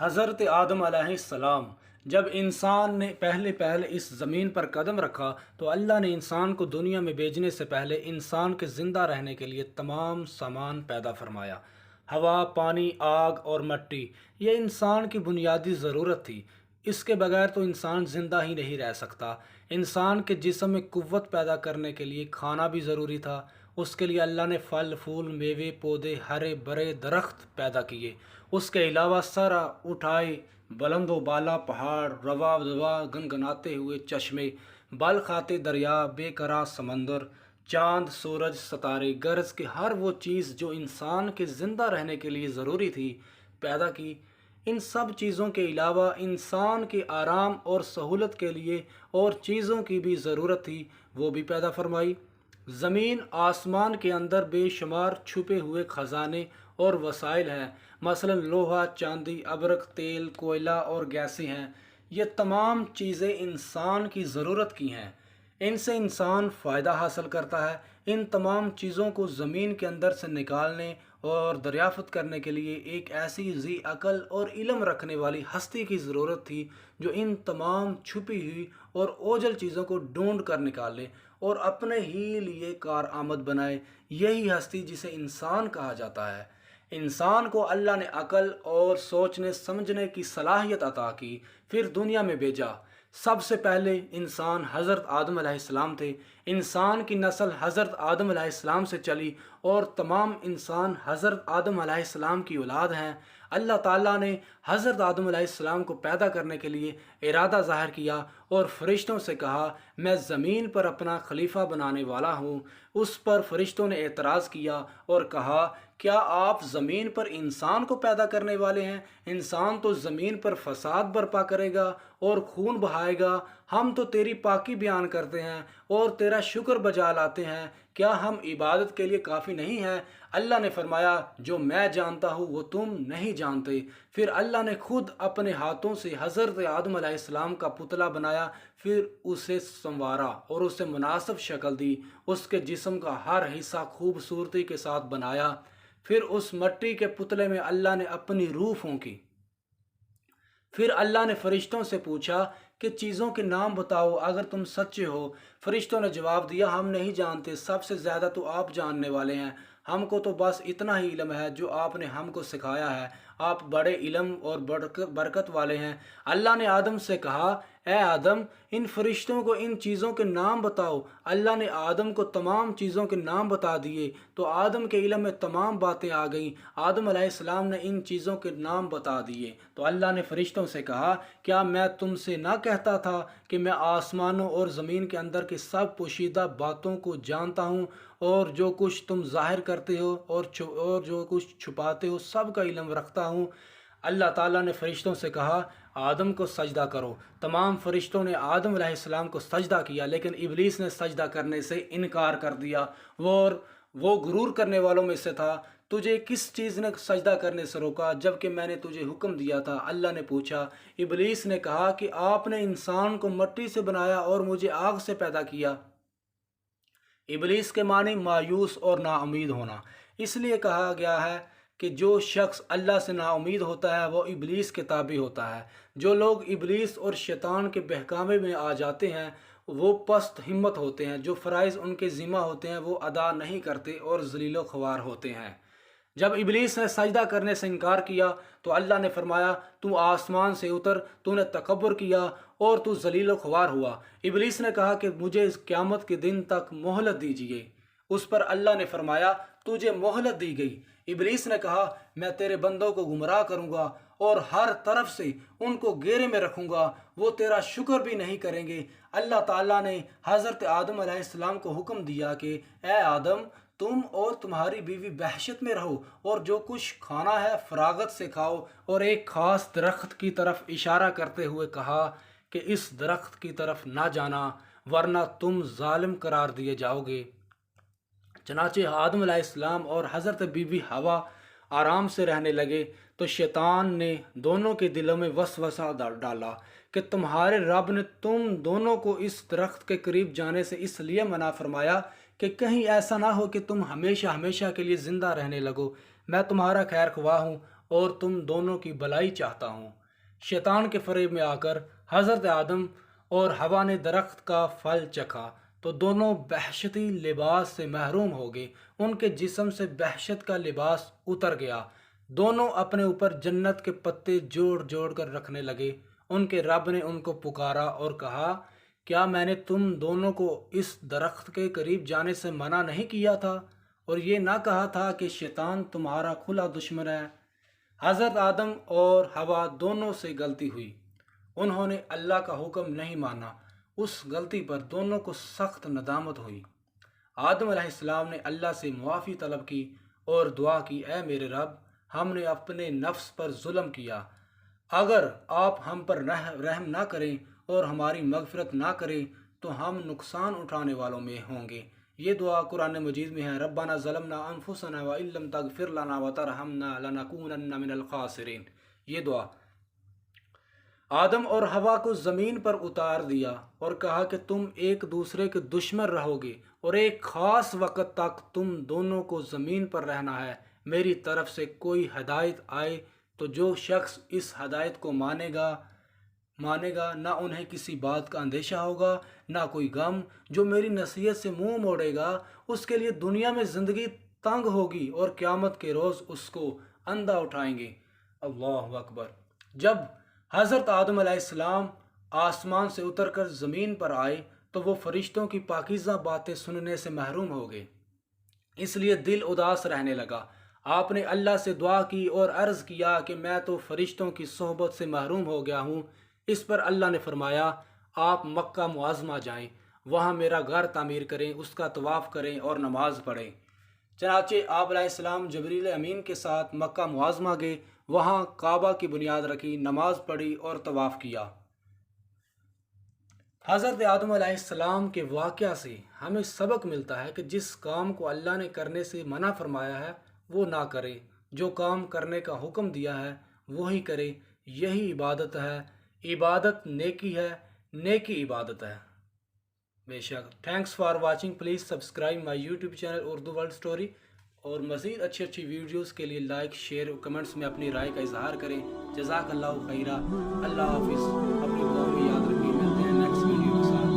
حضرت آدم علیہ السلام جب انسان نے پہلے اس زمین پر قدم رکھا تو اللہ نے انسان کو دنیا میں بھیجنے سے پہلے انسان کے زندہ رہنے کے لیے تمام سامان پیدا فرمایا۔ ہوا، پانی، آگ اور مٹی یہ انسان کی بنیادی ضرورت تھی۔ اس کے بغیر تو انسان زندہ ہی نہیں رہ سکتا۔ انسان کے جسم میں قوت پیدا کرنے کے لیے کھانا بھی ضروری تھا۔ اس کے لیے اللہ نے پھل پھول، میوے، پودے، ہرے بھرے درخت پیدا کیے۔ اس کے علاوہ سر اٹھائے بلند و بالا پہاڑ، رواں رواں گنگناتے ہوئے چشمے، بل کھاتے دریا، بے قرار سمندر، چاند، سورج، ستارے، غرض کہ ہر وہ چیز جو انسان کے زندہ رہنے کے لیے ضروری تھی پیدا کی۔ ان سب چیزوں کے علاوہ انسان کے آرام اور سہولت کے لیے اور چیزوں کی بھی ضرورت تھی، وہ بھی پیدا فرمائی۔ زمین آسمان کے اندر بے شمار چھپے ہوئے خزانے اور وسائل ہیں، مثلا لوہا، چاندی، ابرق، تیل، کوئلہ اور گیسیں ہیں۔ یہ تمام چیزیں انسان کی ضرورت کی ہیں۔ ان سے انسان فائدہ حاصل کرتا ہے۔ ان تمام چیزوں کو زمین کے اندر سے نکالنے اور دریافت کرنے کے لیے ایک ایسی ذی عقل اور علم رکھنے والی ہستی کی ضرورت تھی جو ان تمام چھپی ہوئی اور اوجھل چیزوں کو ڈھونڈ کر نکالے اور اپنے ہی لیے کارآمد بنائے۔ یہی ہستی جسے انسان کہا جاتا ہے۔ انسان کو اللہ نے عقل اور سوچنے سمجھنے کی صلاحیت عطا کی، پھر دنیا میں بھیجا۔ سب سے پہلے انسان حضرت آدم علیہ السلام تھے۔ انسان کی نسل حضرت آدم علیہ السلام سے چلی اور تمام انسان حضرت آدم علیہ السلام کی اولاد ہیں۔ اللہ تعالیٰ نے حضرت آدم علیہ السلام کو پیدا کرنے کے لیے ارادہ ظاہر کیا اور فرشتوں سے کہا، میں زمین پر اپنا خلیفہ بنانے والا ہوں۔ اس پر فرشتوں نے اعتراض کیا اور کہا، کیا آپ زمین پر انسان کو پیدا کرنے والے ہیں؟ انسان تو زمین پر فساد برپا کرے گا اور خون بہائے گا۔ ہم تو تیری پاکی بیان کرتے ہیں اور تیرا شکر بجا لاتے ہیں، کیا ہم عبادت کے لیے کافی نہیں ہیں؟ اللہ نے فرمایا، جو میں جانتا ہوں وہ تم نہیں جانتے۔ پھر اللہ نے خود اپنے ہاتھوں سے حضرت آدم علیہ السلام کا پتلا بنایا، پھر اسے سنوارا اور اسے مناسب شکل دی۔ اس کے جسم کا ہر حصہ خوبصورتی کے ساتھ بنایا۔ پھر اس مٹی کے پتلے میں اللہ نے اپنی روح پھونکی۔ پھر اللہ نے فرشتوں سے پوچھا کہ چیزوں کے نام بتاؤ اگر تم سچے ہو۔ فرشتوں نے جواب دیا، ہم نہیں جانتے، سب سے زیادہ تو آپ جاننے والے ہیں۔ ہم کو تو بس اتنا ہی علم ہے جو آپ نے ہم کو سکھایا ہے۔ آپ بڑے علم اور برکت والے ہیں۔ اللہ نے آدم سے کہا، اے آدم، ان فرشتوں کو ان چیزوں کے نام بتاؤ۔ اللہ نے آدم کو تمام چیزوں کے نام بتا دیے تو آدم کے علم میں تمام باتیں آ گئیں۔ آدم علیہ السلام نے ان چیزوں کے نام بتا دیے تو اللہ نے فرشتوں سے کہا، کیا میں تم سے نہ کہتا تھا کہ میں آسمانوں اور زمین کے اندر کی سب پوشیدہ باتوں کو جانتا ہوں، اور جو کچھ تم ظاہر کرتے ہو اور جو کچھ چھپاتے ہو سب کا علم رکھتا ہوں۔ اللہ تعالیٰ نے فرشتوں سے کہا، آدم کو سجدہ کرو۔ تمام فرشتوں نے آدم علیہ السلام کو سجدہ کیا، لیکن ابلیس نے سجدہ کرنے سے انکار کر دیا۔ وہ غرور کرنے والوں میں سے تھا۔ تجھے کس چیز نے سجدہ کرنے سے روکا جبکہ میں نے تجھے حکم دیا تھا؟ اللہ نے پوچھا۔ ابلیس نے کہا کہ آپ نے انسان کو مٹی سے بنایا اور مجھے آگ سے پیدا کیا۔ ابلیس کے معنی مایوس اور نا امید ہونا۔ اس لیے کہا گیا ہے کہ جو شخص اللہ سے نا امید ہوتا ہے وہ ابلیس کے تابع ہوتا ہے۔ جو لوگ ابلیس اور شیطان کے بہکاوے میں آ جاتے ہیں وہ پست ہمت ہوتے ہیں۔ جو فرائض ان کے ذمہ ہوتے ہیں وہ ادا نہیں کرتے اور ذلیل و خوار ہوتے ہیں۔ جب ابلیس نے سجدہ کرنے سے انکار کیا تو اللہ نے فرمایا، تو آسمان سے اتر، تو نے تکبر کیا اور تو ذلیل و خوار ہوا۔ ابلیس نے کہا کہ مجھے اس قیامت کے دن تک مہلت دیجیے۔ اس پر اللہ نے فرمایا، تجھے مہلت دی گئی۔ ابلیس نے کہا، میں تیرے بندوں کو گمراہ کروں گا اور ہر طرف سے ان کو گھیرے میں رکھوں گا، وہ تیرا شکر بھی نہیں کریں گے۔ اللہ تعالیٰ نے حضرت آدم علیہ السلام کو حکم دیا کہ اے آدم، تم اور تمہاری بیوی وحشت میں رہو اور جو کچھ کھانا ہے فراغت سے کھاؤ، اور ایک خاص درخت کی طرف اشارہ کرتے ہوئے کہا کہ اس درخت کی طرف نہ جانا ورنہ تم ظالم قرار دیے جاؤ گے۔ چنانچہ آدم علیہ السلام اور حضرت بی بی حوا آرام سے رہنے لگے تو شیطان نے دونوں کے دلوں میں وسوسہ ڈالا کہ تمہارے رب نے تم دونوں کو اس درخت کے قریب جانے سے اس لیے منع فرمایا کہ کہیں ایسا نہ ہو کہ تم ہمیشہ ہمیشہ کے لیے زندہ رہنے لگو۔ میں تمہارا خیر خواہ ہوں اور تم دونوں کی بھلائی چاہتا ہوں۔ شیطان کے فریب میں آ کر حضرت آدم اور حوا نے درخت کا پھل چکھا تو دونوں وحشتی لباس سے محروم ہو گئے، ان کے جسم سے وحشت کا لباس اتر گیا۔ دونوں اپنے اوپر جنت کے پتے جوڑ جوڑ کر رکھنے لگے۔ ان کے رب نے ان کو پکارا اور کہا، کیا میں نے تم دونوں کو اس درخت کے قریب جانے سے منع نہیں کیا تھا، اور یہ نہ کہا تھا کہ شیطان تمہارا کھلا دشمن ہے؟ حضرت آدم اور حوا دونوں سے غلطی ہوئی، انہوں نے اللہ کا حکم نہیں مانا۔ اس غلطی پر دونوں کو سخت ندامت ہوئی۔ آدم علیہ السلام نے اللہ سے معافی طلب کی اور دعا کی، اے میرے رب، ہم نے اپنے نفس پر ظلم کیا، اگر آپ ہم پر رحم نہ کریں اور ہماری مغفرت نہ کریں تو ہم نقصان اٹھانے والوں میں ہوں گے۔ یہ دعا قرآن مجید میں ہے، ربنا ظلمنا انفسنا وان لم تغفر لنا وترحمنا لنکونن من الخاسرین۔ یہ دعا آدم اور حوا کو زمین پر اتار دیا اور کہا کہ تم ایک دوسرے کے دشمن رہو گے اور ایک خاص وقت تک تم دونوں کو زمین پر رہنا ہے۔ میری طرف سے کوئی ہدایت آئے تو جو شخص اس ہدایت کو مانے گا نہ انہیں کسی بات کا اندیشہ ہوگا نہ کوئی غم۔ جو میری نصیحت سے منہ موڑے گا اس کے لیے دنیا میں زندگی تنگ ہوگی اور قیامت کے روز اس کو اندھا اٹھائیں گے۔ اللہ اکبر۔ جب حضرت آدم علیہ السلام آسمان سے اتر کر زمین پر آئے تو وہ فرشتوں کی پاکیزہ باتیں سننے سے محروم ہو گئے، اس لیے دل اداس رہنے لگا۔ آپ نے اللہ سے دعا کی اور عرض کیا کہ میں تو فرشتوں کی صحبت سے محروم ہو گیا ہوں۔ اس پر اللہ نے فرمایا، آپ مکہ معظمہ جائیں، وہاں میرا گھر تعمیر کریں، اس کا طواف کریں اور نماز پڑھیں۔ چنانچہ آپ علیہ السلام جبریل امین کے ساتھ مکہ معظمہ گئے، وہاں کعبہ کی بنیاد رکھی، نماز پڑھی اور طواف کیا۔ حضرت آدم علیہ السلام کے واقعہ سے ہمیں سبق ملتا ہے کہ جس کام کو اللہ نے کرنے سے منع فرمایا ہے وہ نہ کرے، جو کام کرنے کا حکم دیا ہے وہی کرے۔ یہی عبادت ہے، عبادت نیکی ہے، نیکی عبادت ہے۔ بے شک۔ Thanks for watching, please subscribe my YouTube channel Urdu world story, اور مزید اچھی ویڈیوز کے لیے لائک، شیئر اور کمنٹس میں اپنی رائے کا اظہار کریں۔ جزاک اللہ خیرہ۔ اللہ حافظ۔ اپنی دعاؤں میں یاد رکھیں۔ ملتے ہیں نیکسٹ ویڈیو کے ساتھ۔